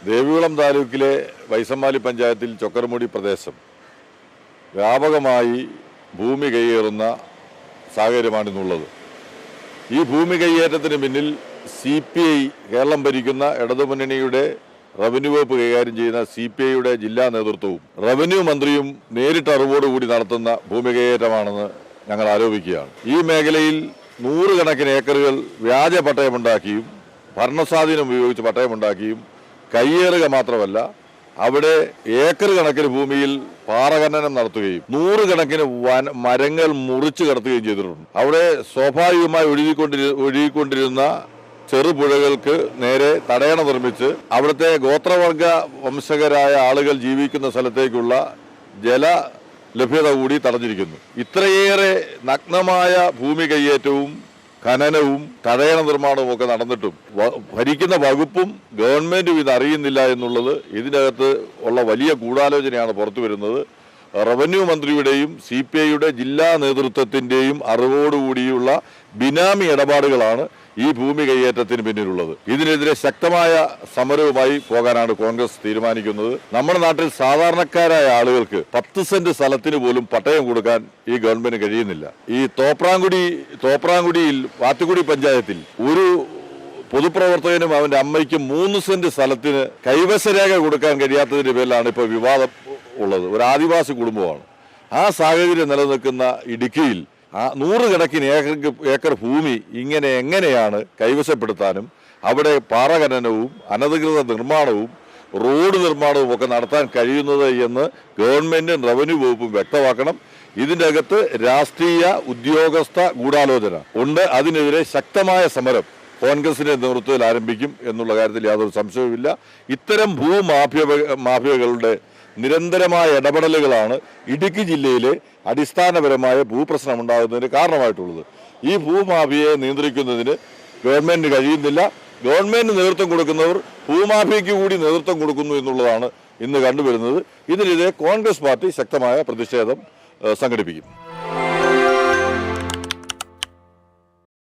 ദേവികുളം താലൂക്കിലെ വൈസമ്മാലി പഞ്ചായത്തിൽ ചൊക്കരമുടി പ്രദേശം വ്യാപകമായി ഭൂമി കൈയേറുന്ന സാഹചര്യമാണിന്നുള്ളത്. ഈ ഭൂമി കൈയേറ്റത്തിന് പിന്നിൽ CPI കേരളം ഭരിക്കുന്ന ഇടതുമുന്നണിയുടെ റവന്യൂ വകുപ്പ് കൈകാര്യം ചെയ്യുന്ന CPIയുടെ ജില്ലാ നേതൃത്വവും റവന്യൂ മന്ത്രിയും നേരിട്ട് അറിവോടുകൂടി നടത്തുന്ന ഭൂമി കൈയേറ്റമാണെന്ന് ഞങ്ങൾ ആരോപിക്കുകയാണ്. ഈ മേഖലയിൽ 100 കണക്കിന് ഏക്കറുകൾ വ്യാജ പട്ടയമുണ്ടാക്കിയും ഭരണസ്വാധീനം ഉപയോഗിച്ച് പട്ടയമുണ്ടാക്കിയും കയ്യേറുക മാത്രമല്ല, അവിടെ ഏക്കർ കണക്കിന് ഭൂമിയിൽ പാറഖനനം നടത്തുകയും 100 കണക്കിന് മരങ്ങൾ മുറിച്ചു കടത്തുകയും ചെയ്തിട്ടുണ്ട്. അവിടെ സ്വാഭാവികമായി ഒഴുകിക്കൊണ്ടിരുന്ന ചെറുപുഴകൾക്ക് നേരെ തടയണ നിർമ്മിച്ച് അവിടുത്തെ ഗോത്രവർഗ വംശകരായ ആളുകൾ ജീവിക്കുന്ന സ്ഥലത്തേക്കുള്ള ജല ലഭ്യത കൂടി തടഞ്ഞിരിക്കുന്നു. ഇത്രയേറെ നഗ്നമായ ഭൂമി കയ്യേറ്റവും ഖനനവും തടയണ നിർമ്മാണവും ഒക്കെ നടന്നിട്ടും ഭരിക്കുന്ന വകുപ്പും ഗവൺമെന്റും ഇത് അറിയുന്നില്ല എന്നുള്ളത് ഇതിനകത്ത് ഉള്ള വലിയ ഗൂഢാലോചനയാണ് പുറത്തു വരുന്നത്. റവന്യൂ മന്ത്രിയുടെയും CPIയുടെ ജില്ലാ നേതൃത്വത്തിന്റെയും അറിവോടുകൂടിയുള്ള ബിനാമി ഇടപാടുകളാണ് ഈ ഭൂമി കയ്യേറ്റത്തിന് പിന്നിലുള്ളത്. ഇതിനെതിരെ ശക്തമായ സമരവുമായി പോകാനാണ് കോൺഗ്രസ് തീരുമാനിക്കുന്നത്. നമ്മുടെ നാട്ടിൽ സാധാരണക്കാരായ ആളുകൾക്ക് 10 സെന്റ് സ്ഥലത്തിന് പോലും പട്ടയം കൊടുക്കാൻ ഈ ഗവൺമെന്റ് കഴിയുന്നില്ല. ഈ തോപ്രാംകുടിയിൽ വാത്തുകുടി പഞ്ചായത്തിൽ ഒരു പൊതുപ്രവർത്തകനും അവന്റെ അമ്മയ്ക്കും 3 സെന്റ് സ്ഥലത്തിന് കൈവശരേഖ കൊടുക്കാൻ കഴിയാത്തതിന്റെ പേരിലാണ് ഇപ്പോൾ വിവാദം ഉള്ളത്. ഒരു ആദിവാസി കുടുംബമാണ്. ആ സാഹചര്യം നിലനിൽക്കുന്ന ഇടുക്കിയിൽ 100 കണക്കിന് ഏക്കർ ഭൂമി ഇങ്ങനെ എങ്ങനെയാണ് കൈവശപ്പെടുത്താനും അവിടെ പാറഖനനവും അനധികൃത നിർമ്മാണവും റോഡ് നിർമ്മാണവും ഒക്കെ നടത്താൻ കഴിയുന്നത് എന്ന് ഗവൺമെന്റും റവന്യൂ വകുപ്പും വ്യക്തമാക്കണം. ഇതിൻ്റെ അകത്ത് രാഷ്ട്രീയ ഉദ്യോഗസ്ഥ ഗൂഢാലോചന ഉണ്ട്. അതിനെതിരെ ശക്തമായ സമരം കോൺഗ്രസിന്റെ നേതൃത്വത്തിൽ ആരംഭിക്കും എന്നുള്ള കാര്യത്തിൽ യാതൊരു സംശയവുമില്ല. ഇത്തരം മാഫിയകളുടെ നിരന്തരമായ ഇടപെടലുകളാണ് ഇടുക്കി ജില്ലയിലെ അടിസ്ഥാനപരമായ ഭൂപ്രശ്നം ഉണ്ടാകുന്നതിന് കാരണമായിട്ടുള്ളത്. ഈ ഭൂമാഫിയയെ നിയന്ത്രിക്കുന്നതിന് ഗവൺമെന്റിന് കഴിയുന്നില്ല. ഗവൺമെന്റിന് നേതൃത്വം കൊടുക്കുന്നവർ ഭൂമാഫിയയ്ക്ക് കൂടി നേതൃത്വം കൊടുക്കുന്നു എന്നുള്ളതാണ് ഇന്ന് കണ്ടുവരുന്നത്. ഇതിനെതിരെ കോൺഗ്രസ് പാർട്ടി ശക്തമായ പ്രതിഷേധം സംഘടിപ്പിക്കും.